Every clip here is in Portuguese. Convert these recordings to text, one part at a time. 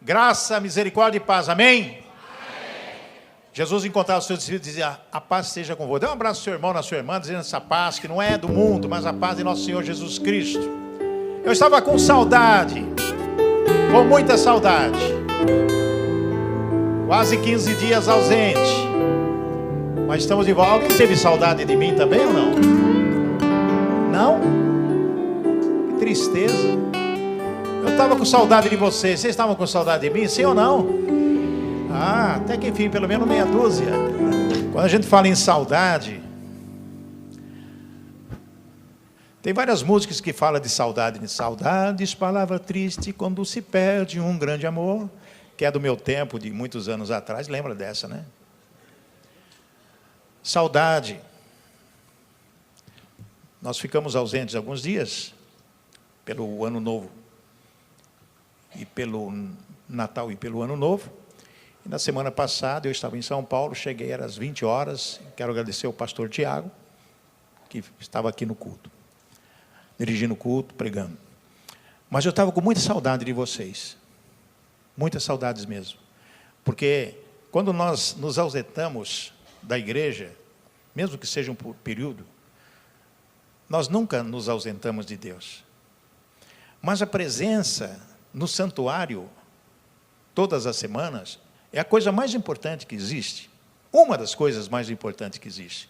Graça, misericórdia e paz. Amém? Amém. Jesus encontrava os seus discípulos e dizia: a paz seja com você. Dê um abraço ao seu irmão, na sua irmã, dizendo essa paz que não é do mundo, mas a paz de nosso Senhor Jesus Cristo. Eu estava com saudade, com muita saudade. Quase 15 dias ausente. Mas estamos de volta. Alguém teve saudade de mim também ou não? Não? Que tristeza. Eu estava com saudade de vocês. Vocês estavam com saudade de mim? Sim ou não? Ah, até que enfim, pelo menos meia dúzia. Quando a gente fala em saudade, tem várias músicas que falam de saudade. De saudades, palavra triste quando se perde um grande amor. Que é do meu tempo, de muitos anos atrás. Lembra dessa, né? Saudade. Nós ficamos ausentes alguns dias pelo Ano Novo e pelo Natal e pelo Ano Novo. E na semana passada eu estava em São Paulo, cheguei às 20 horas. Quero agradecer ao pastor Tiago, que estava aqui no culto, dirigindo o culto, pregando. Mas eu estava com muita saudade de vocês, muitas saudades mesmo, porque quando nós nos ausentamos da igreja, mesmo que seja um período, nós nunca nos ausentamos de Deus. Mas a presença no santuário, todas as semanas, é a coisa mais importante que existe. Uma das coisas mais importantes que existe.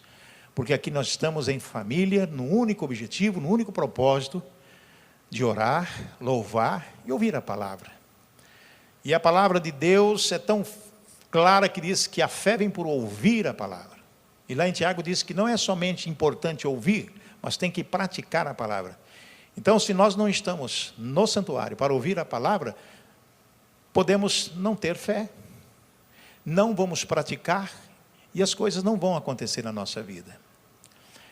Porque aqui nós estamos em família, no único objetivo, no único propósito de orar, louvar e ouvir a palavra. E a palavra de Deus é tão clara que diz que a fé vem por ouvir a palavra. E lá em Tiago diz que não é somente importante ouvir, mas tem que praticar a palavra. Então, se nós não estamos no santuário para ouvir a palavra, podemos não ter fé, não vamos praticar e as coisas não vão acontecer na nossa vida.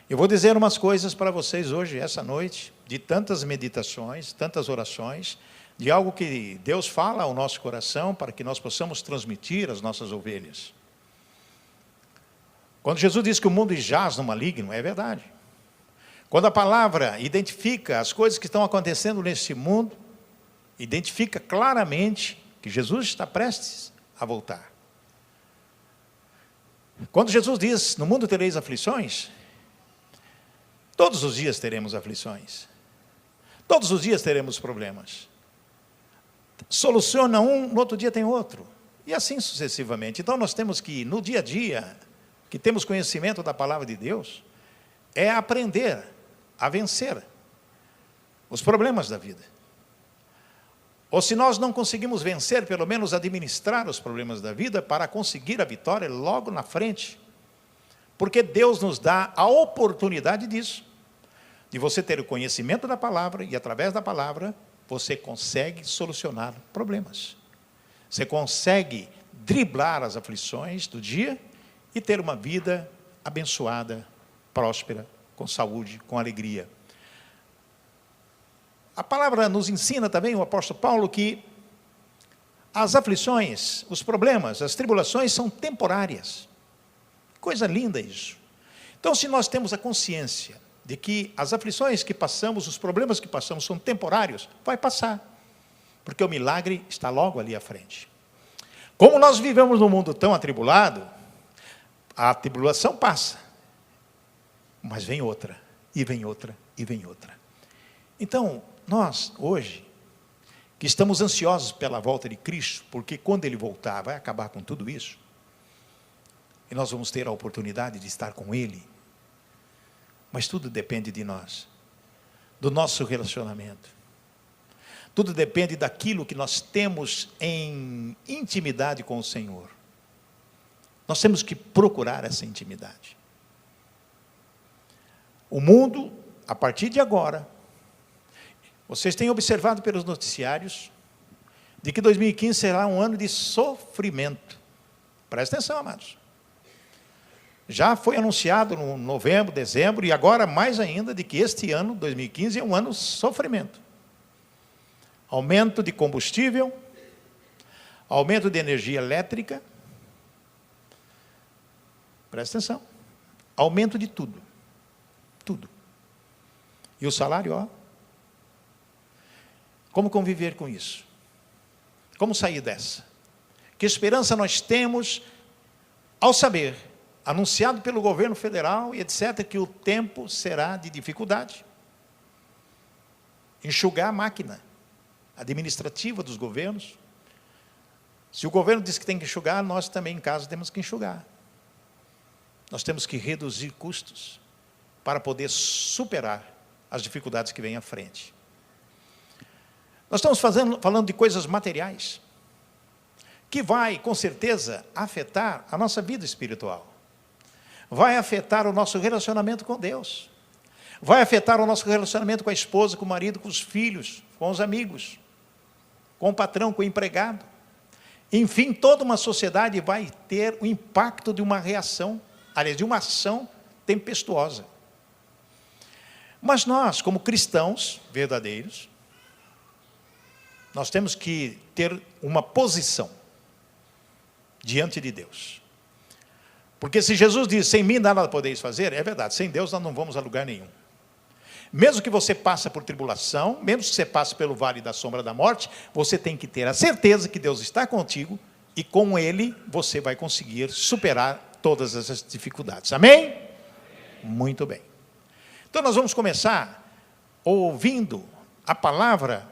Eu vou dizer umas coisas para vocês hoje, essa noite, de tantas meditações, tantas orações, de algo que Deus fala ao nosso coração para que nós possamos transmitir às nossas ovelhas. Quando Jesus diz que o mundo jaz no maligno, é verdade. Quando a palavra identifica as coisas que estão acontecendo nesse mundo, identifica claramente que Jesus está prestes a voltar. Quando Jesus diz, no mundo tereis aflições, todos os dias teremos aflições. Todos os dias teremos problemas. Soluciona um, no outro dia tem outro. E assim sucessivamente. Então nós temos que, no dia a dia, que temos conhecimento da palavra de Deus, é aprender a vencer os problemas da vida. Ou se nós não conseguimos vencer, pelo menos administrar os problemas da vida para conseguir a vitória logo na frente. Porque Deus nos dá a oportunidade disso, de você ter o conhecimento da palavra e através da palavra você consegue solucionar problemas. Você consegue driblar as aflições do dia e ter uma vida abençoada, próspera, com saúde, com alegria. A palavra nos ensina também, o apóstolo Paulo, que as aflições, os problemas, as tribulações são temporárias. Coisa linda isso. Então, se nós temos a consciência de que as aflições que passamos, os problemas que passamos são temporários, vai passar. Porque o milagre está logo ali à frente. Como nós vivemos num mundo tão atribulado, a tribulação passa. Mas vem outra, e vem outra, e vem outra. Então, nós, hoje, que estamos ansiosos pela volta de Cristo, porque quando Ele voltar, vai acabar com tudo isso, e nós vamos ter a oportunidade de estar com Ele, mas tudo depende de nós, do nosso relacionamento. Tudo depende daquilo que nós temos em intimidade com o Senhor. Nós temos que procurar essa intimidade. O mundo, a partir de agora, vocês têm observado pelos noticiários, de que 2015 será um ano de sofrimento. Presta atenção, amados. Já foi anunciado no novembro, dezembro, e agora mais ainda, de que este ano, 2015, é um ano de sofrimento. Aumento de combustível, aumento de energia elétrica, presta atenção, aumento de tudo. Tudo. E o salário, ó. Como conviver com isso? Como sair dessa? Que esperança nós temos ao saber, anunciado pelo governo federal e etc., que o tempo será de dificuldade? Enxugar a máquina administrativa dos governos. Se o governo diz que tem que enxugar, nós também em casa temos que enxugar. Nós temos que reduzir custos para poder superar as dificuldades que vêm à frente. Nós estamos falando de coisas materiais, que vai, com certeza, afetar a nossa vida espiritual. Vai afetar o nosso relacionamento com Deus. Vai afetar o nosso relacionamento com a esposa, com o marido, com os filhos, com os amigos, com o patrão, com o empregado. Enfim, toda uma sociedade vai ter o impacto de uma reação, aliás, de uma ação tempestuosa. Mas nós, como cristãos verdadeiros, nós temos que ter uma posição diante de Deus. Porque se Jesus diz, sem mim nada podeis fazer, é verdade, sem Deus nós não vamos a lugar nenhum. Mesmo que você passe por tribulação, mesmo que você passe pelo vale da sombra da morte, você tem que ter a certeza que Deus está contigo e com Ele você vai conseguir superar todas essas dificuldades. Amém? Muito bem. Então nós vamos começar ouvindo a palavra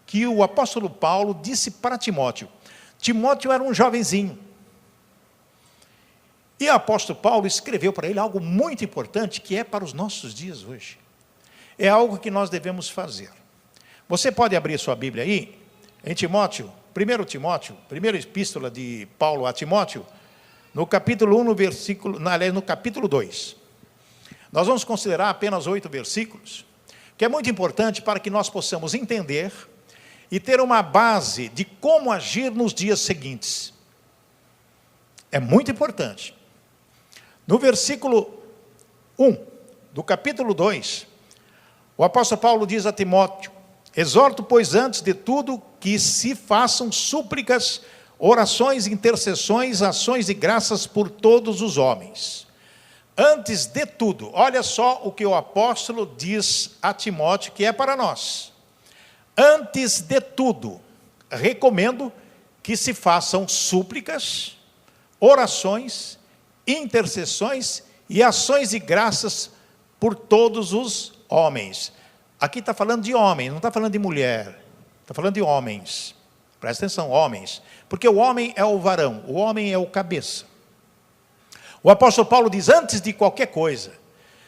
que o apóstolo Paulo disse para Timóteo. Timóteo era um jovenzinho. E o apóstolo Paulo escreveu para ele algo muito importante que é para os nossos dias hoje. É algo que nós devemos fazer. Você pode abrir sua Bíblia aí, em Timóteo, 1 Timóteo, primeira epístola de Paulo a Timóteo, no capítulo 1, no capítulo 2. Nós vamos considerar apenas 8 versículos, que é muito importante para que nós possamos entender e ter uma base de como agir nos dias seguintes. É muito importante. No versículo 1 do capítulo 2, o apóstolo Paulo diz a Timóteo: exorto, pois, antes de tudo, que se façam súplicas, orações, intercessões, ações de graças por todos os homens. Antes de tudo, olha só o que o apóstolo diz a Timóteo, que é para nós. Antes de tudo, recomendo que se façam súplicas, orações, intercessões e ações de graças por todos os homens. Aqui está falando de homem, não está falando de mulher, está falando de homens. Presta atenção, homens, porque o homem é o varão, o homem é o cabeça. O apóstolo Paulo diz, antes de qualquer coisa,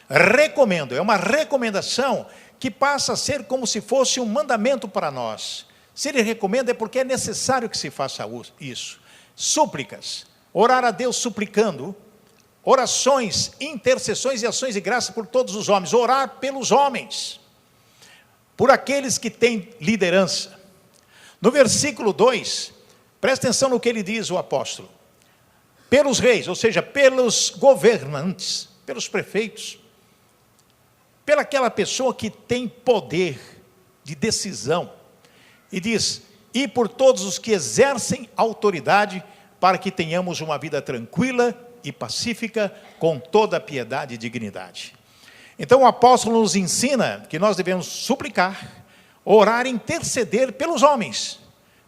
recomendo, é uma recomendação que passa a ser como se fosse um mandamento para nós. Se ele recomenda é porque é necessário que se faça isso. Súplicas, orar a Deus suplicando, orações, intercessões e ações de graça por todos os homens, orar pelos homens, por aqueles que têm liderança. No versículo 2, presta atenção no que ele diz, o apóstolo. Pelos reis, ou seja, pelos governantes, pelos prefeitos, pela aquela pessoa que tem poder de decisão. E diz, e por todos os que exercem autoridade, para que tenhamos uma vida tranquila e pacífica, com toda a piedade e dignidade. Então o apóstolo nos ensina que nós devemos suplicar, orar e interceder pelos homens,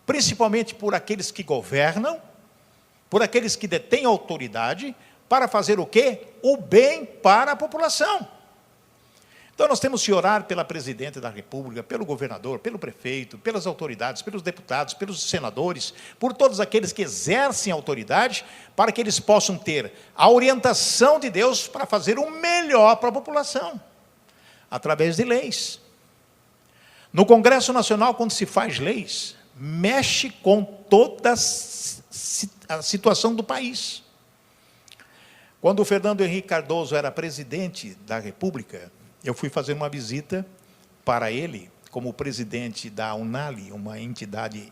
principalmente por aqueles que governam, por aqueles que detêm autoridade, para fazer o quê? O bem para a população. Então nós temos que orar pela presidente da república, pelo governador, pelo prefeito, pelas autoridades, pelos deputados, pelos senadores, por todos aqueles que exercem autoridade, para que eles possam ter a orientação de Deus para fazer o melhor para a população, através de leis. No Congresso Nacional, quando se faz leis, mexe com toda a situação do país. Quando o Fernando Henrique Cardoso era presidente da República, eu fui fazer uma visita para ele, como presidente da UNALI, uma entidade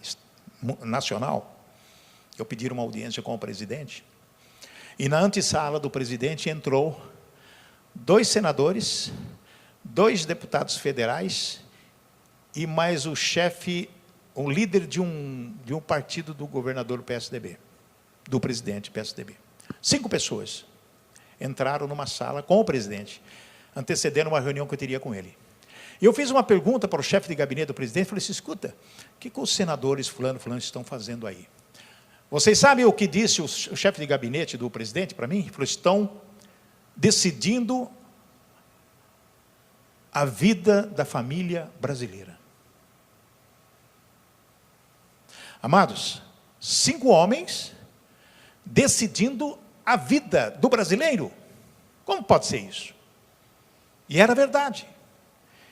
nacional. Eu pedi uma audiência com o presidente, e na antessala do presidente entrou 2 senadores, 2 deputados federais, e mais o chefe, o líder de um partido do governador do PSDB, do presidente do PSDB. 5 pessoas entraram numa sala com o presidente, antecedendo uma reunião que eu teria com ele. E eu fiz uma pergunta para o chefe de gabinete do presidente, falei assim, escuta, o que os senadores fulano estão fazendo aí? Vocês sabem o que disse o chefe de gabinete do presidente para mim? Ele falou, estão decidindo a vida da família brasileira. Amados, 5 homens decidindo a vida do brasileiro. Como pode ser isso? E era verdade.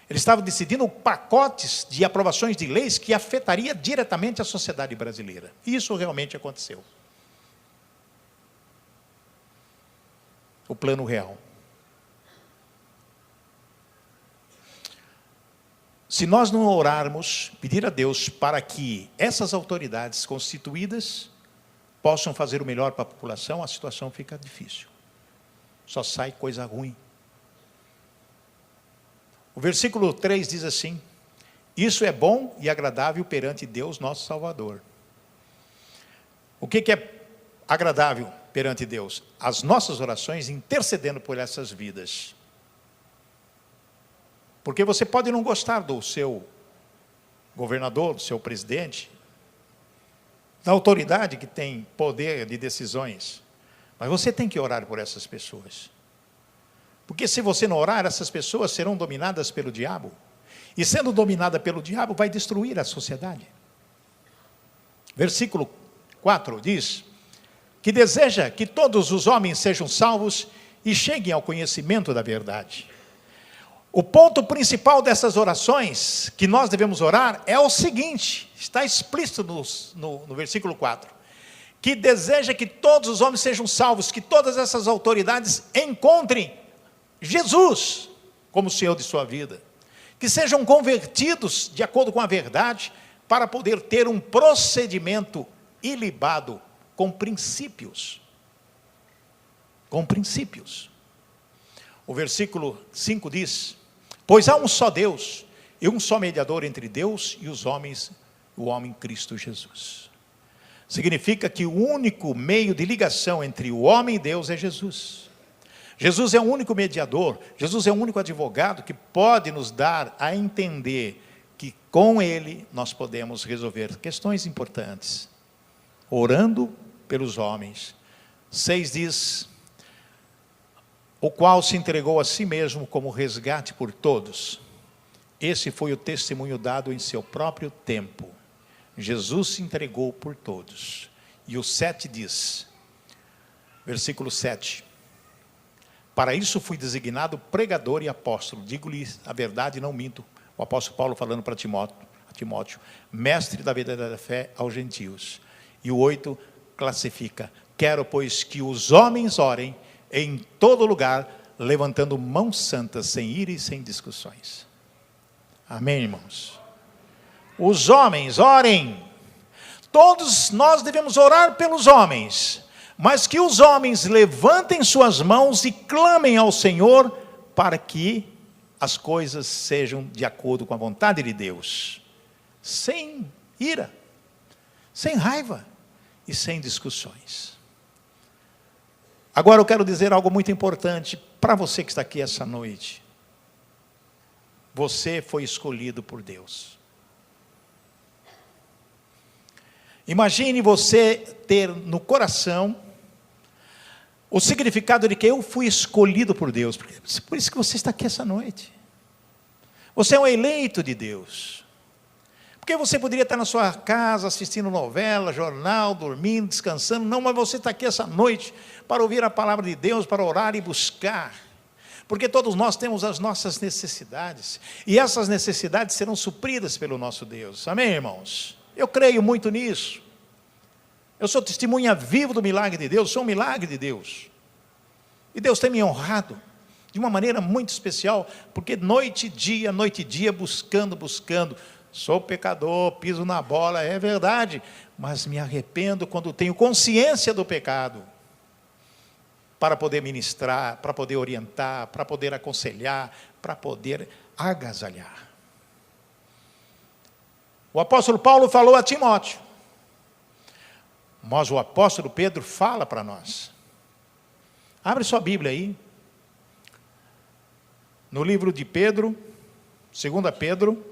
Eles estavam decidindo pacotes de aprovações de leis que afetaria diretamente a sociedade brasileira. E isso realmente aconteceu. O plano real. Se nós não orarmos, pedir a Deus para que essas autoridades constituídas possam fazer o melhor para a população, a situação fica difícil. Só sai coisa ruim. O versículo 3 diz assim, isso é bom e agradável perante Deus, nosso Salvador. O que é agradável perante Deus? As nossas orações intercedendo por essas vidas. Porque você pode não gostar do seu governador, do seu presidente, da autoridade que tem poder de decisões, mas você tem que orar por essas pessoas. Porque se você não orar, essas pessoas serão dominadas pelo diabo. E sendo dominada pelo diabo, vai destruir a sociedade. Versículo 4 diz, que deseja que todos os homens sejam salvos e cheguem ao conhecimento da verdade. O ponto principal dessas orações que nós devemos orar é o seguinte, está explícito no versículo 4, que deseja que todos os homens sejam salvos, que todas essas autoridades encontrem Jesus como Senhor de sua vida, que sejam convertidos de acordo com a verdade, para poder ter um procedimento ilibado, com princípios. Com princípios. O versículo 5 diz, pois há um só Deus, e um só mediador entre Deus e os homens, o homem Cristo Jesus. Significa que o único meio de ligação entre o homem e Deus é Jesus. Jesus é o único mediador, Jesus é o único advogado que pode nos dar a entender que com Ele nós podemos resolver questões importantes, orando pelos homens. 6 diz, o qual se entregou a si mesmo como resgate por todos. Esse foi o testemunho dado em seu próprio tempo. Jesus se entregou por todos. E o 7 diz, versículo 7, para isso fui designado pregador e apóstolo, digo-lhe a verdade e não minto. O apóstolo Paulo falando para Timóteo, mestre da verdadeira fé aos gentios. E o 8 classifica, quero pois que os homens orem em todo lugar, levantando mãos santas, sem ira e sem discussões. Amém, irmãos? Os homens orem, todos nós devemos orar pelos homens, mas que os homens levantem suas mãos e clamem ao Senhor para que as coisas sejam de acordo com a vontade de Deus, sem ira, sem raiva e sem discussões. Agora eu quero dizer algo muito importante para você que está aqui essa noite. Você foi escolhido por Deus. Imagine você ter no coração o significado de que eu fui escolhido por Deus. Por isso que você está aqui essa noite. Você é um eleito de Deus. Porque você poderia estar na sua casa assistindo novela, jornal, dormindo, descansando. Não, mas você está aqui essa noite para ouvir a palavra de Deus, para orar e buscar. Porque todos nós temos as nossas necessidades. E essas necessidades serão supridas pelo nosso Deus. Amém, irmãos? Eu creio muito nisso. Eu sou testemunha viva do milagre de Deus, sou um milagre de Deus. E Deus tem me honrado de uma maneira muito especial, porque noite e dia, buscando. Sou pecador, piso na bola, é verdade, mas me arrependo quando tenho consciência do pecado, para poder ministrar, para poder orientar, para poder aconselhar, para poder agasalhar. O apóstolo Paulo falou a Timóteo, mas o apóstolo Pedro fala para nós. Abre sua Bíblia aí, no livro de Pedro, 2 Pedro,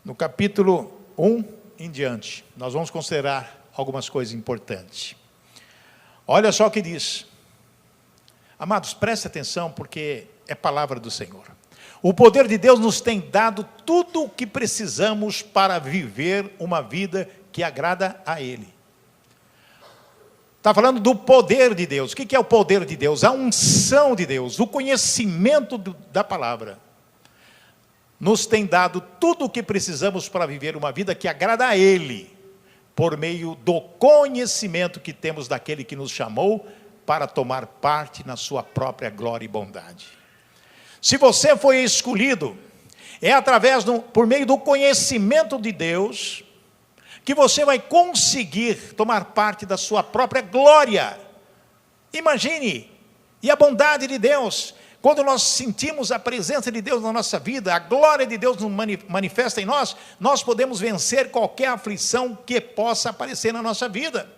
no capítulo 1 em diante, nós vamos considerar algumas coisas importantes. Olha só o que diz. Amados, preste atenção, porque é palavra do Senhor. O poder de Deus nos tem dado tudo o que precisamos para viver uma vida que agrada a Ele. Está falando do poder de Deus. O que é o poder de Deus? A unção de Deus, o conhecimento da palavra. Nos tem dado tudo o que precisamos para viver uma vida que agrada a Ele, por meio do conhecimento que temos daquele que nos chamou para tomar parte na sua própria glória e bondade. Se você foi escolhido, é por meio do conhecimento de Deus, que você vai conseguir tomar parte da sua própria glória. Imagine, e a bondade de Deus, quando nós sentimos a presença de Deus na nossa vida, a glória de Deus nos manifesta em nós, nós podemos vencer qualquer aflição que possa aparecer na nossa vida.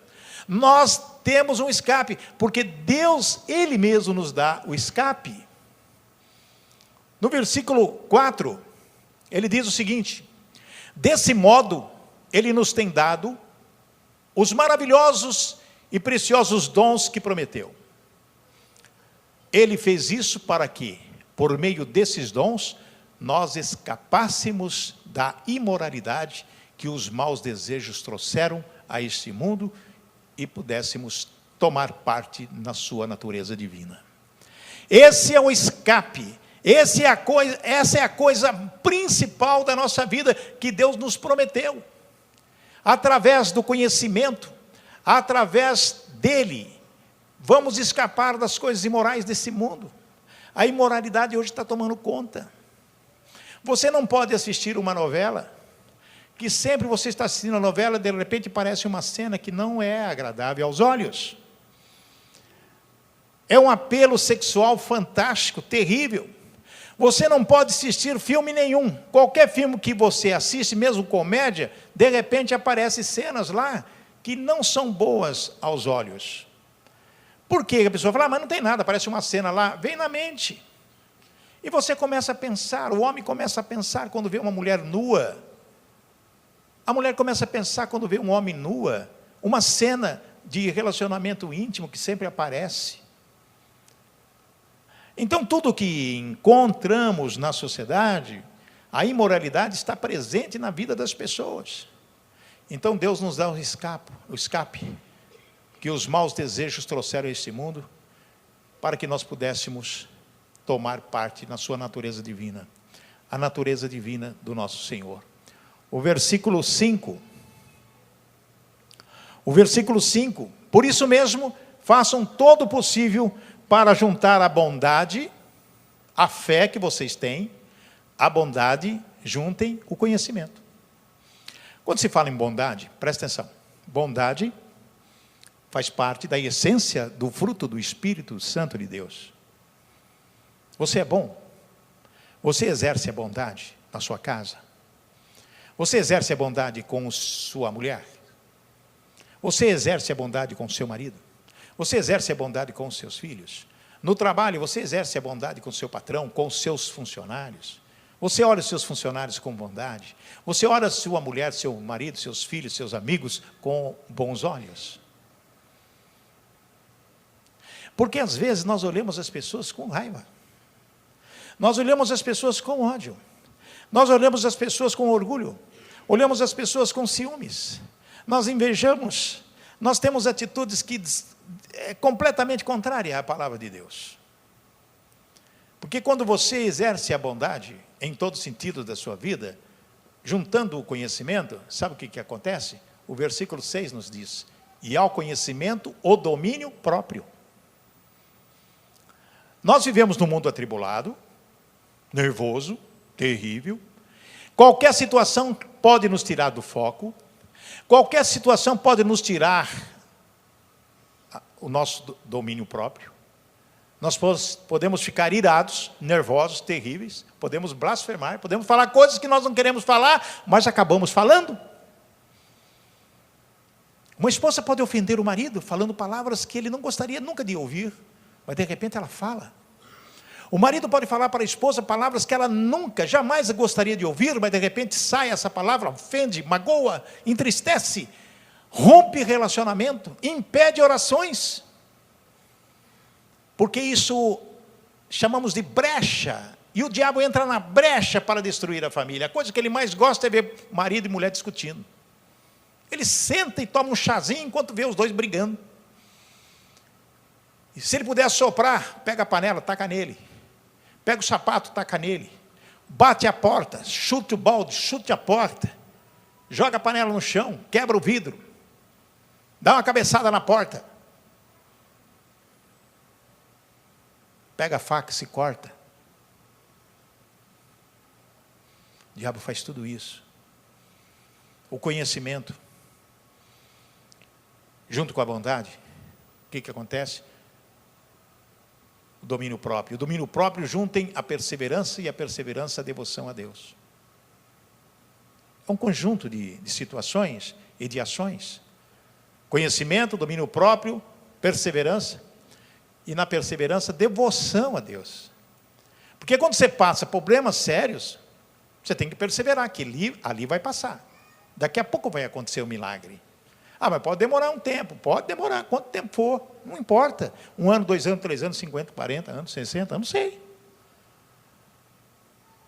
Nós temos um escape, porque Deus, Ele mesmo nos dá o escape. No versículo 4, ele diz o seguinte: desse modo, Ele nos tem dado os maravilhosos e preciosos dons que prometeu. Ele fez isso para que, por meio desses dons, nós escapássemos da imoralidade que os maus desejos trouxeram a este mundo e pudéssemos tomar parte na sua natureza divina. Esse é o escape, essa é a coisa principal da nossa vida que Deus nos prometeu. Através do conhecimento, através dele, vamos escapar das coisas imorais desse mundo. A imoralidade hoje está tomando conta. Você não pode assistir uma novela, que sempre você está assistindo a novela, de repente parece uma cena que não é agradável aos olhos. É um apelo sexual fantástico, terrível. Você não pode assistir filme nenhum. Qualquer filme que você assiste, mesmo comédia, de repente aparecem cenas lá que não são boas aos olhos. Por quê? A pessoa fala, mas não tem nada, aparece uma cena lá, vem na mente. E você começa a pensar, o homem começa a pensar quando vê uma mulher nua. A mulher começa a pensar quando vê um homem nua, uma cena de relacionamento íntimo que sempre aparece. Então, tudo que encontramos na sociedade, a imoralidade está presente na vida das pessoas. Então, Deus nos dá o escape que os maus desejos trouxeram a este mundo, para que nós pudéssemos tomar parte na sua natureza divina, a natureza divina do nosso Senhor. O versículo 5, por isso mesmo, façam todo o possível para juntar a bondade, a fé que vocês têm, a bondade, juntem o conhecimento. Quando se fala em bondade, presta atenção, bondade faz parte da essência do fruto do Espírito Santo de Deus. Você é bom, você exerce a bondade na sua casa, você exerce a bondade com sua mulher, você exerce a bondade com seu marido, você exerce a bondade com os seus filhos, no trabalho você exerce a bondade com seu patrão, com os seus funcionários, você olha os seus funcionários com bondade, você olha sua mulher, seu marido, seus filhos, seus amigos com bons olhos. Porque às vezes nós olhamos as pessoas com raiva, nós olhamos as pessoas com ódio, nós olhamos as pessoas com orgulho, olhamos as pessoas com ciúmes, nós invejamos, nós temos atitudes que é completamente contrária à palavra de Deus. Porque quando você exerce a bondade, em todo sentido da sua vida, juntando o conhecimento, sabe o que acontece? O versículo 6 nos diz, e ao conhecimento o domínio próprio. Nós vivemos num mundo atribulado, nervoso, terrível. Qualquer situação pode nos tirar do foco. Qualquer situação pode nos tirar o nosso domínio próprio. Nós podemos ficar irados, nervosos, terríveis. Podemos blasfemar, podemos falar coisas que nós não queremos falar, mas acabamos falando. Uma esposa pode ofender o marido, falando palavras que ele não gostaria nunca de ouvir, mas de repente ela fala. O marido pode falar para a esposa palavras que ela nunca, jamais gostaria de ouvir, mas de repente sai essa palavra, ofende, magoa, entristece, rompe relacionamento, impede orações. Porque isso chamamos de brecha, e o diabo entra na brecha para destruir a família. A coisa que ele mais gosta é ver marido e mulher discutindo. Ele senta e toma um chazinho enquanto vê os dois brigando. E se ele puder soprar, pega a panela, taca nele. Pega o sapato, taca nele. Bate a porta, chute o balde, chute a porta. Joga a panela no chão, quebra o vidro. Dá uma cabeçada na porta. Pega a faca e se corta. O diabo faz tudo isso. O conhecimento, junto com a bondade, o que acontece? O domínio próprio. O domínio próprio juntem a perseverança, e a perseverança a devoção a Deus. É um conjunto de situações e de ações. Conhecimento, domínio próprio, perseverança, e na perseverança, devoção a Deus. Porque quando você passa problemas sérios, você tem que perseverar, que ali vai passar. Daqui a pouco vai acontecer um milagre. Ah, mas pode demorar um tempo, pode demorar, quanto tempo for, não importa. 1 ano, 2 anos, 3 anos, 50, 40 anos, 60, não sei.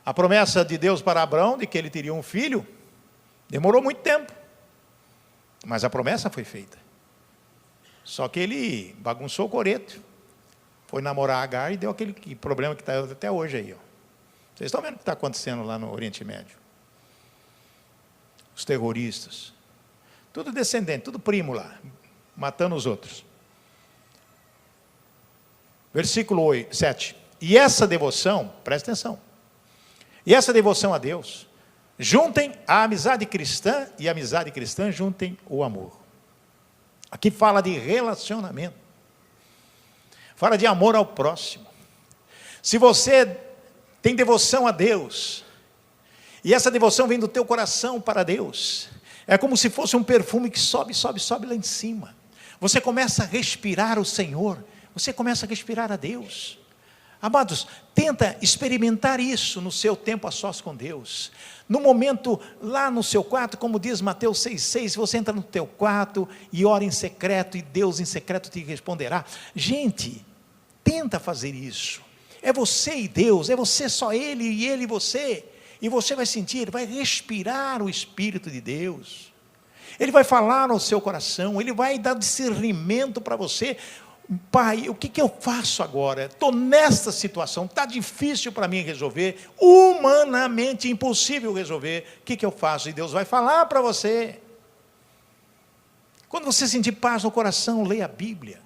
A promessa de Deus para Abraão, de que ele teria um filho, demorou muito tempo. Mas a promessa foi feita. Só que ele bagunçou o coreto. Foi namorar Agar e deu aquele problema que está até hoje aí. Ó. Vocês estão vendo o que está acontecendo lá no Oriente Médio? Os terroristas. Tudo descendente, tudo primo lá, matando os outros. Versículo 7. E essa devoção, presta atenção, e essa devoção a Deus, juntem a amizade cristã, e a amizade cristã juntem o amor. Aqui fala de relacionamento, fala de amor ao próximo. Se você tem devoção a Deus, e essa devoção vem do teu coração para Deus, é como se fosse um perfume que sobe, sobe, sobe lá em cima. Você começa a respirar o Senhor, você começa a respirar a Deus. Amados, tenta experimentar isso no seu tempo a sós com Deus. No momento, lá no seu quarto, como diz Mateus 6,6, você entra no teu quarto e ora em secreto, e Deus em secreto te responderá. Gente, tenta fazer isso. É você e Deus, é você só Ele e Ele e você. E você vai sentir, vai respirar o Espírito de Deus. Ele vai falar no seu coração, Ele vai dar discernimento para você. Pai, o que eu faço agora? Estou nesta situação, está difícil para mim resolver, humanamente impossível resolver. O que eu faço? E Deus vai falar para você. Quando você sentir paz no coração, leia a Bíblia.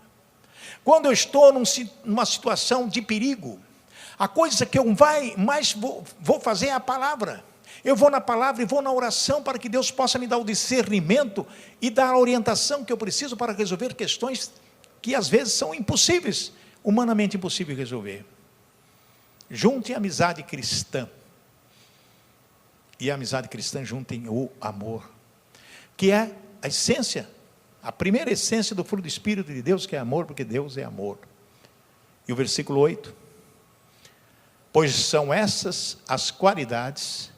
Quando eu estou numa situação de perigo, a coisa que eu mais vou fazer é a palavra. Eu vou na palavra e vou na oração para que Deus possa me dar o discernimento e dar a orientação que eu preciso para resolver questões que às vezes são impossíveis, humanamente impossível resolver. Junte a amizade cristã. E a amizade cristã juntem o amor, que é a essência, a primeira essência do fruto do Espírito de Deus, que é amor, porque Deus é amor. E o versículo 8. Pois são essas as qualidades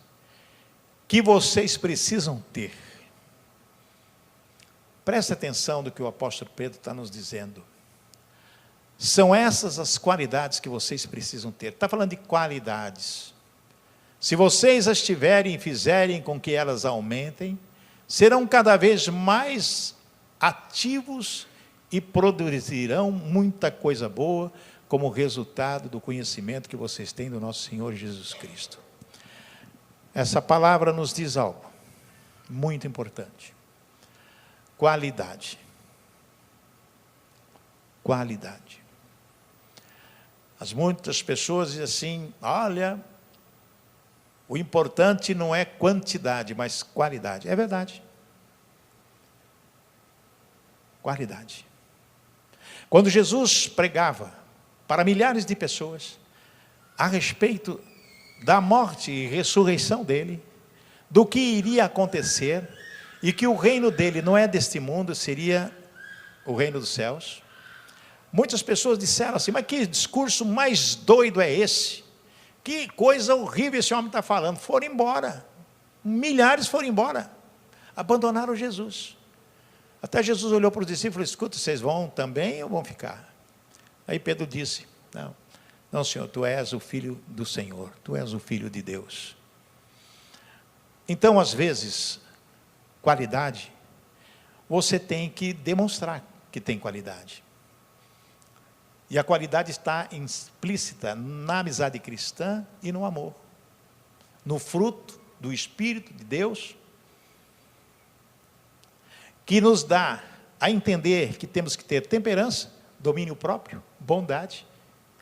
que vocês precisam ter. Presta atenção no que o apóstolo Pedro está nos dizendo. São essas as qualidades que vocês precisam ter. Está falando de qualidades. Se vocês as tiverem e fizerem com que elas aumentem, serão cada vez mais ativos e produzirão muita coisa boa, como resultado do conhecimento que vocês têm do nosso Senhor Jesus Cristo. Essa palavra nos diz algo muito importante. Qualidade. Qualidade. Muitas pessoas dizem assim, olha, o importante não é quantidade, mas qualidade. É verdade. Qualidade. Quando Jesus pregava para milhares de pessoas, a respeito da morte e ressurreição dele, do que iria acontecer, e que o reino dele não é deste mundo, seria o reino dos céus. Muitas pessoas disseram assim, mas que discurso mais doido é esse? Que coisa horrível esse homem está falando. Foram embora. Milhares foram embora. Abandonaram Jesus. Até Jesus olhou para os discípulos e falou, escuta, vocês vão também ou vão ficar? Aí Pedro disse, não, Senhor, tu és o Filho do Senhor, tu és o Filho de Deus. Então, às vezes, qualidade, você tem que demonstrar que tem qualidade. E a qualidade está implícita na amizade cristã e no amor. No fruto do Espírito de Deus, que nos dá a entender que temos que ter temperança, domínio próprio, bondade,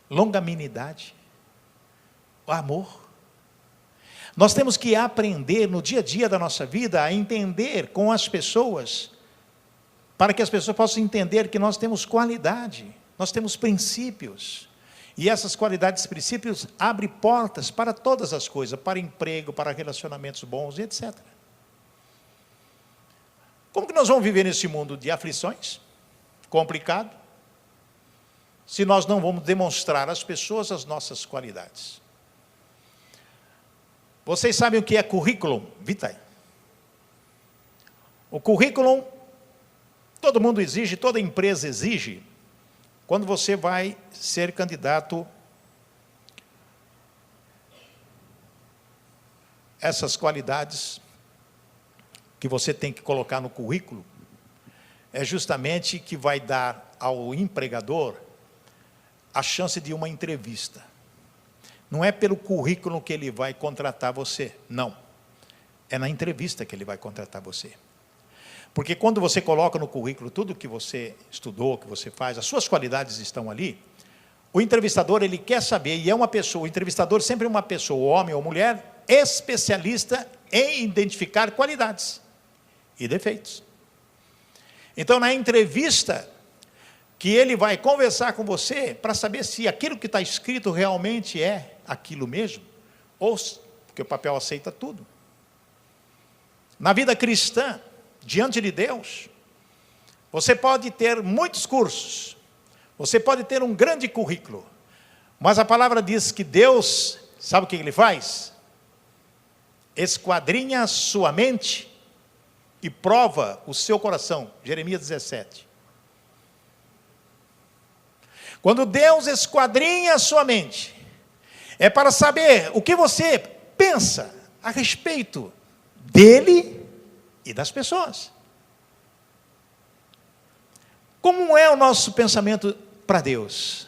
longanimidade, amor. Nós temos que aprender no dia a dia da nossa vida a entender com as pessoas, para que as pessoas possam entender que nós temos qualidade, nós temos princípios, e essas qualidades e princípios abrem portas para todas as coisas, para emprego, para relacionamentos bons, etc. Como que nós vamos viver nesse mundo de aflições? Complicado. Se nós não vamos demonstrar às pessoas as nossas qualidades. Vocês sabem o que é currículo vitae? O currículo, todo mundo exige, toda empresa exige, quando você vai ser candidato, essas qualidades que você tem que colocar no currículo, é justamente que vai dar ao empregador a chance de uma entrevista. Não é pelo currículo que ele vai contratar você, não. É na entrevista que ele vai contratar você. Porque quando você coloca no currículo tudo o que você estudou, que você faz, as suas qualidades estão ali, o entrevistador, ele quer saber, e é uma pessoa, o entrevistador sempre é uma pessoa, homem ou mulher, especialista em identificar qualidades e defeitos. Então, na entrevista, que ele vai conversar com você para saber se aquilo que está escrito realmente é aquilo mesmo, ou porque o papel aceita tudo. Na vida cristã, diante de Deus, você pode ter muitos cursos, você pode ter um grande currículo, mas a palavra diz que Deus, sabe o que Ele faz? Esquadrinha a sua mente e prova o seu coração. Jeremias 17. Quando Deus esquadrinha a sua mente, é para saber o que você pensa a respeito dele e das pessoas. Como é o nosso pensamento para Deus?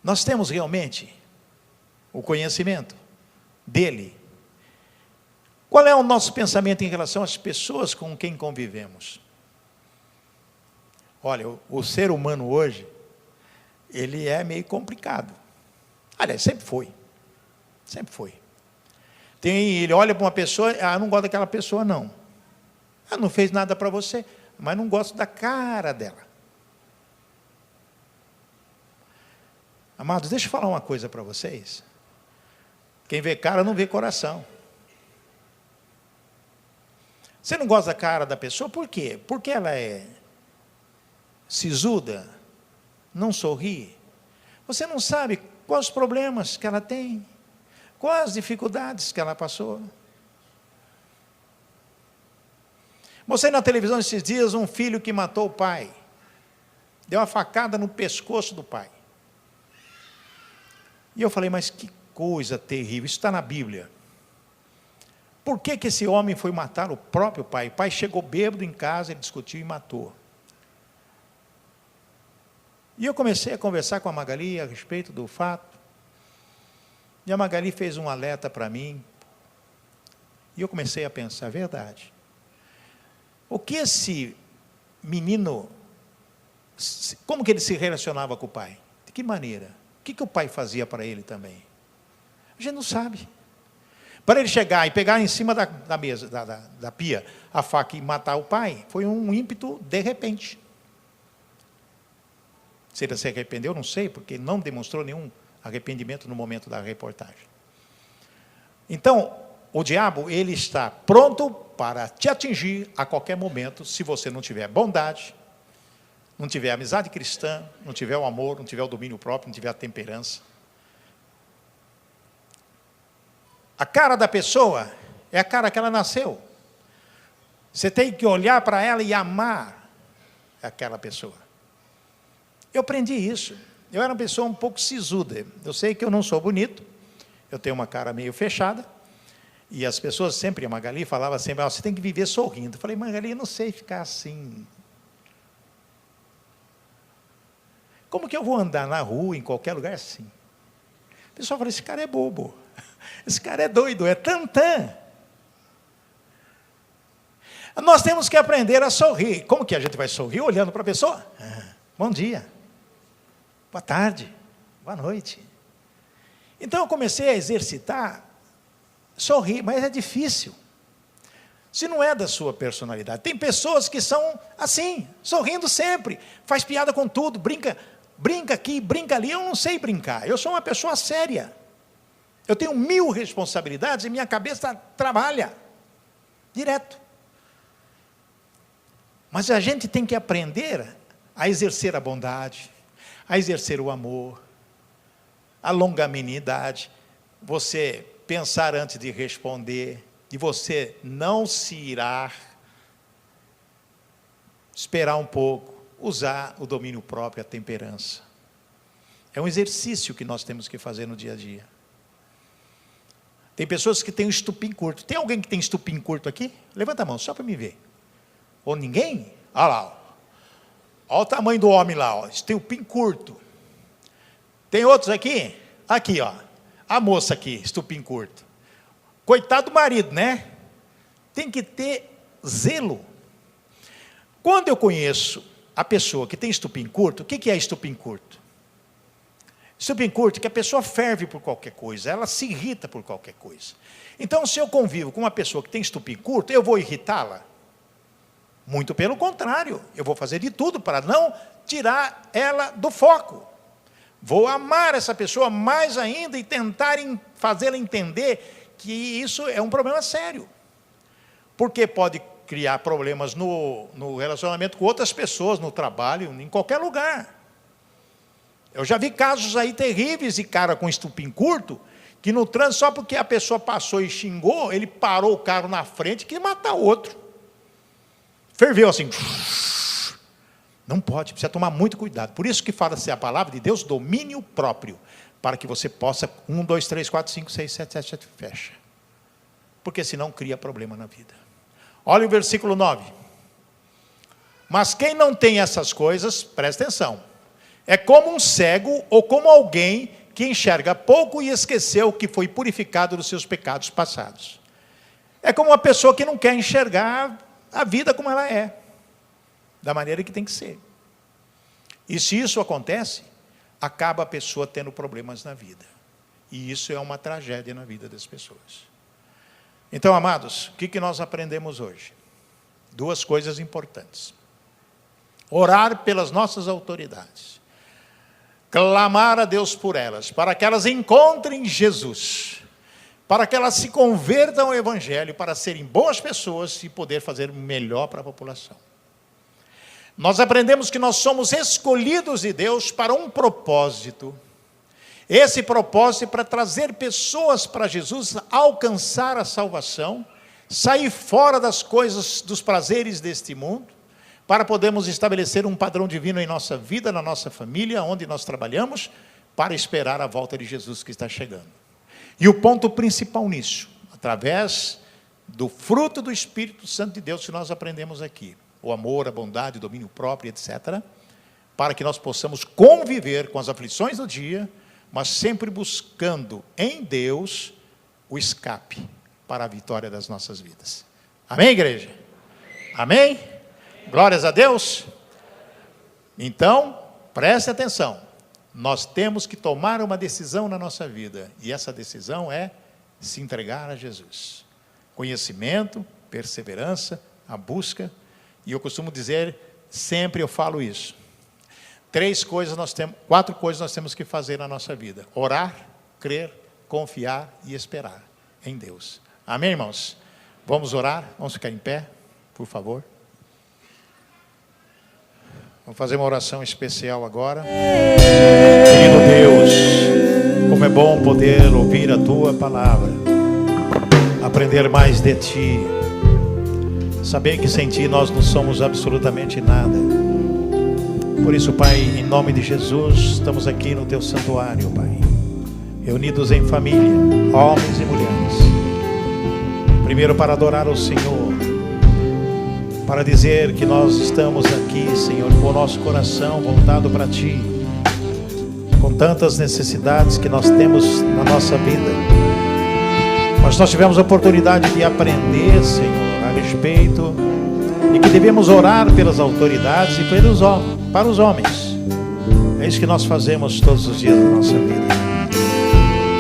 Nós temos realmente o conhecimento dele? Qual é o nosso pensamento em relação às pessoas com quem convivemos? Olha, o ser humano hoje, ele é meio complicado. Aliás, sempre foi. Sempre foi. Ele olha para uma pessoa, não gosto daquela pessoa, não. Não fez nada para você, mas não gosto da cara dela. Amados, deixa eu falar uma coisa para vocês. Quem vê cara não vê coração. Você não gosta da cara da pessoa, por quê? Porque ela é sisuda, não sorri. Você não sabe quais os problemas que ela tem, quais as dificuldades que ela passou. Mostrei na televisão esses dias um filho que matou o pai. Deu uma facada no pescoço do pai. E eu falei, mas que coisa terrível, isso está na Bíblia. Por que esse homem foi matar o próprio pai? O pai chegou bêbado em casa, ele discutiu e matou. E eu comecei a conversar com a Magali a respeito do fato. E a Magali fez um alerta para mim. E eu comecei a pensar, verdade. O que esse menino, como que ele se relacionava com o pai? De que maneira? O que o pai fazia para ele também? A gente não sabe. Para ele chegar e pegar em cima da mesa, da pia, a faca e matar o pai, foi um ímpeto de repente. Se ele se arrependeu, não sei, porque ele não demonstrou nenhum arrependimento no momento da reportagem. Então, o diabo, ele está pronto para te atingir a qualquer momento, se você não tiver bondade, não tiver amizade cristã, não tiver o amor, não tiver o domínio próprio, não tiver a temperança. A cara da pessoa é a cara que ela nasceu. Você tem que olhar para ela e amar aquela pessoa. Eu aprendi isso. Eu era uma pessoa um pouco sisuda. Eu sei que eu não sou bonito, eu tenho uma cara meio fechada, e as pessoas sempre, a Magali falava sempre, você tem que viver sorrindo. Eu falei, Magali, eu não sei ficar assim. Como que eu vou andar na rua, em qualquer lugar assim? O pessoal fala, esse cara é bobo, esse cara é doido, é tantã. Nós temos que aprender a sorrir. Como que a gente vai sorrir? Olhando para a pessoa. Bom dia, boa tarde, boa noite. Então eu comecei a exercitar, sorrir, mas é difícil. Se não é da sua personalidade. Tem pessoas que são assim, sorrindo sempre, faz piada com tudo, brinca aqui, brinca ali. Eu não sei brincar, eu sou uma pessoa séria. Eu tenho 1000 responsabilidades e minha cabeça trabalha direto. Mas a gente tem que aprender a exercer a bondade, a exercer o amor, a longanimidade, você pensar antes de responder, de você não se irar, esperar um pouco, usar o domínio próprio, a temperança. É um exercício que nós temos que fazer no dia a dia. Tem pessoas que têm um estupim curto. Tem alguém que tem estupim curto aqui? Levanta a mão, só para me ver. Ou ninguém? Olha lá. Olha o tamanho do homem lá. Ó. Tem o pin curto. Tem outros aqui? Aqui, ó. A moça aqui, estupim curto. Coitado do marido, né? Tem que ter zelo. Quando eu conheço a pessoa que tem estupim curto, o que é estupim curto? Estupim curto é que a pessoa ferve por qualquer coisa, ela se irrita por qualquer coisa. Então, se eu convivo com uma pessoa que tem estupim curto, eu vou irritá-la? Muito pelo contrário, eu vou fazer de tudo para não tirar ela do foco. Vou amar essa pessoa mais ainda e tentar fazê-la entender que isso é um problema sério. Porque pode criar problemas no relacionamento com outras pessoas, no trabalho, em qualquer lugar. Eu já vi casos aí terríveis de cara com estupim curto, que no trânsito, só porque a pessoa passou e xingou, ele parou o carro na frente e quis matar o outro. Ferveu assim. Não pode, precisa tomar muito cuidado. Por isso que fala-se a palavra de Deus, domínio próprio. Para que você possa, 1, 2, 3, 4, 5, 6, 7, 7, 7, fecha. Porque senão cria problema na vida. Olha o versículo 9. Mas quem não tem essas coisas, presta atenção. É como um cego ou como alguém que enxerga pouco e esqueceu que foi purificado dos seus pecados passados. É como uma pessoa que não quer enxergar a vida como ela é, da maneira que tem que ser. E se isso acontece, acaba a pessoa tendo problemas na vida. E isso é uma tragédia na vida das pessoas. Então, amados, o que nós aprendemos hoje? 2 coisas importantes. Orar pelas nossas autoridades. Clamar a Deus por elas, para que elas encontrem Jesus. Para que elas se convertam ao Evangelho, para serem boas pessoas e poder fazer melhor para a população. Nós aprendemos que nós somos escolhidos de Deus para um propósito. Esse propósito é para trazer pessoas para Jesus, alcançar a salvação, sair fora das coisas, dos prazeres deste mundo, para podermos estabelecer um padrão divino em nossa vida, na nossa família, onde nós trabalhamos, para esperar a volta de Jesus que está chegando. E o ponto principal nisso, através do fruto do Espírito Santo de Deus que nós aprendemos aqui, o amor, a bondade, o domínio próprio, etc., para que nós possamos conviver com as aflições do dia, mas sempre buscando em Deus o escape para a vitória das nossas vidas. Amém, igreja? Amém? Glórias a Deus. Então, preste atenção. Nós temos que tomar uma decisão na nossa vida, e essa decisão é se entregar a Jesus. Conhecimento, perseverança, a busca, e eu costumo dizer, sempre eu falo isso. 4 coisas nós temos que fazer na nossa vida: orar, crer, confiar e esperar em Deus. Amém, irmãos? Vamos orar? Vamos ficar em pé, por favor. Vamos fazer uma oração especial agora. Querido Deus, como é bom poder ouvir a Tua palavra, aprender mais de Ti, saber que sem Ti nós não somos absolutamente nada. Por isso, Pai, em nome de Jesus, estamos aqui no Teu santuário, Pai, reunidos em família, homens e mulheres. Primeiro para adorar o Senhor, para dizer que nós estamos aqui, Senhor, com o nosso coração voltado para Ti, com tantas necessidades que nós temos na nossa vida. Mas nós tivemos a oportunidade de aprender, Senhor, a respeito de que devemos orar pelas autoridades e para os homens. É isso que nós fazemos todos os dias da nossa vida.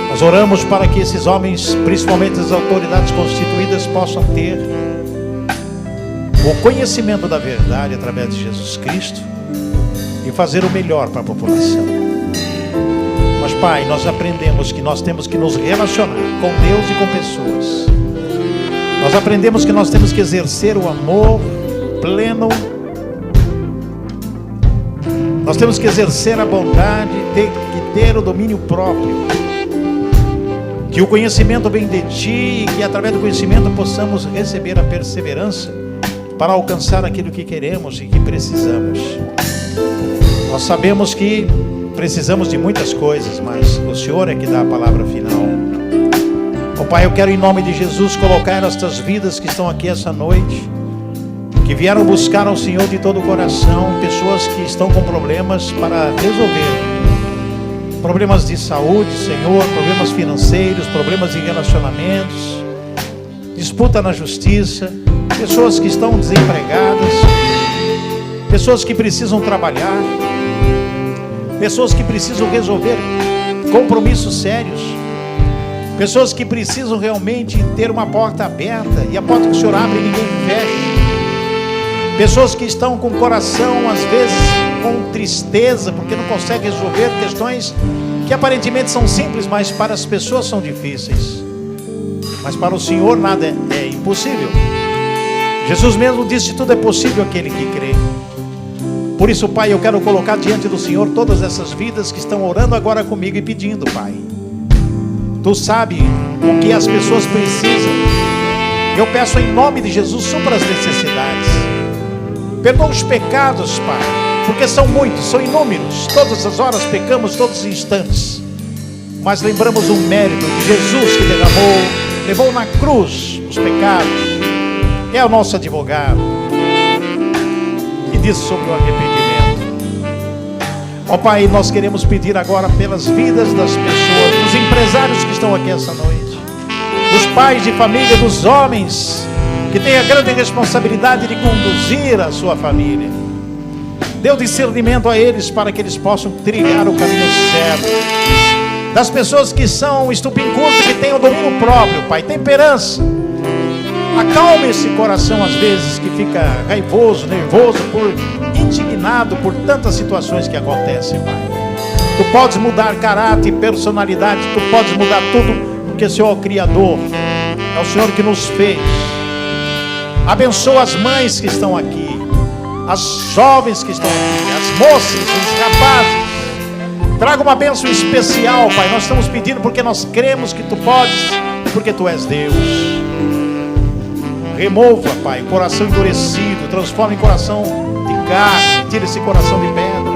Nós oramos para que esses homens, principalmente as autoridades constituídas, possam ter o conhecimento da verdade através de Jesus Cristo e fazer o melhor para a população. Mas, Pai, nós aprendemos que nós temos que nos relacionar com Deus e com pessoas. Nós aprendemos que nós temos que exercer o amor pleno. Nós temos que exercer a bondade, ter o domínio próprio. Que o conhecimento vem de Ti e que através do conhecimento possamos receber a perseverança para alcançar aquilo que queremos e que precisamos. Nós sabemos que precisamos de muitas coisas, mas o Senhor é que dá a palavra final. Ó Pai, eu quero em nome de Jesus colocar estas vidas que estão aqui essa noite, que vieram buscar ao Senhor de todo o coração, pessoas que estão com problemas para resolver. Problemas de saúde, Senhor, problemas financeiros, problemas de relacionamentos, disputa na justiça, pessoas que estão desempregadas, pessoas que precisam trabalhar, pessoas que precisam resolver compromissos sérios, pessoas que precisam realmente ter uma porta aberta e a porta que o Senhor abre ninguém fecha, pessoas que estão com o coração às vezes com tristeza porque não conseguem resolver questões que aparentemente são simples, mas para as pessoas são difíceis. Mas para o Senhor nada é impossível. Jesus mesmo disse: tudo é possível aquele que crê. Por isso, Pai, eu quero colocar diante do Senhor todas essas vidas que estão orando agora comigo e pedindo, Pai. Tu sabes o que as pessoas precisam. Eu peço em nome de Jesus, supra as necessidades. Perdoa os pecados, Pai, porque são muitos, são inúmeros. Todas as horas pecamos, todos os instantes. Mas lembramos o mérito de Jesus que levou na cruz os pecados. É o nosso advogado. E diz sobre o arrependimento. Ó Pai, nós queremos pedir agora pelas vidas das pessoas, dos empresários que estão aqui essa noite, dos pais de família, dos homens que têm a grande responsabilidade de conduzir a sua família. Dê o discernimento a eles para que eles possam trilhar o caminho certo. Das pessoas que são estupim-curto, que têm o domínio próprio, Pai, temperança. Acalme esse coração às vezes que fica raivoso, nervoso, indignado por tantas situações que acontecem, Pai. Tu podes mudar caráter e personalidade, Tu podes mudar tudo, porque o Senhor é o Criador, é o Senhor que nos fez. Abençoa as mães que estão aqui, as jovens que estão aqui, as moças, os rapazes. Traga uma bênção especial, Pai. Nós estamos pedindo porque nós cremos que Tu podes, porque Tu és Deus. Remova, Pai, coração endurecido, transforma em coração de carne, tira esse coração de pedra.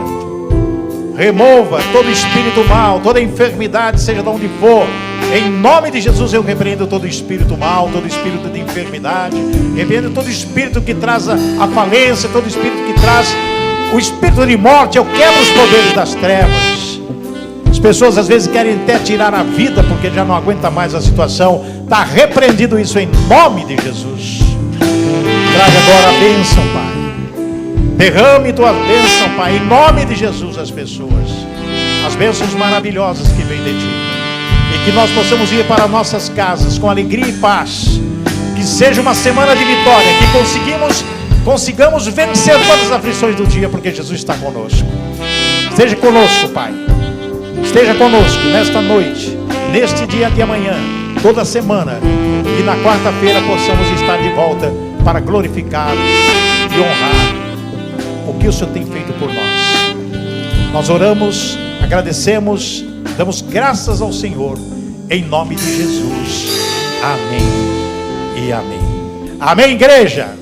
Remova todo espírito mal, toda enfermidade, seja de onde for. Em nome de Jesus eu repreendo todo espírito mal, todo espírito de enfermidade. Repreendo todo espírito que traz a falência, todo espírito que traz o espírito de morte. Eu quebro os poderes das trevas. As pessoas às vezes querem até tirar a vida porque já não aguenta mais a situação. Está repreendido isso em nome de Jesus. Traga agora a bênção, Pai. Derrame Tua bênção, Pai, em nome de Jesus as pessoas. As bênçãos maravilhosas que vêm de Ti. E que nós possamos ir para nossas casas com alegria e paz. Que seja uma semana de vitória. Que consigamos vencer todas as aflições do dia, porque Jesus está conosco. Esteja conosco, Pai. Esteja conosco nesta noite, neste dia de amanhã, toda semana. E na quarta-feira possamos estar de volta para glorificar e honrar o que o Senhor tem feito por nós. Nós oramos, agradecemos, damos graças ao Senhor, em nome de Jesus. Amém e amém. Amém, igreja?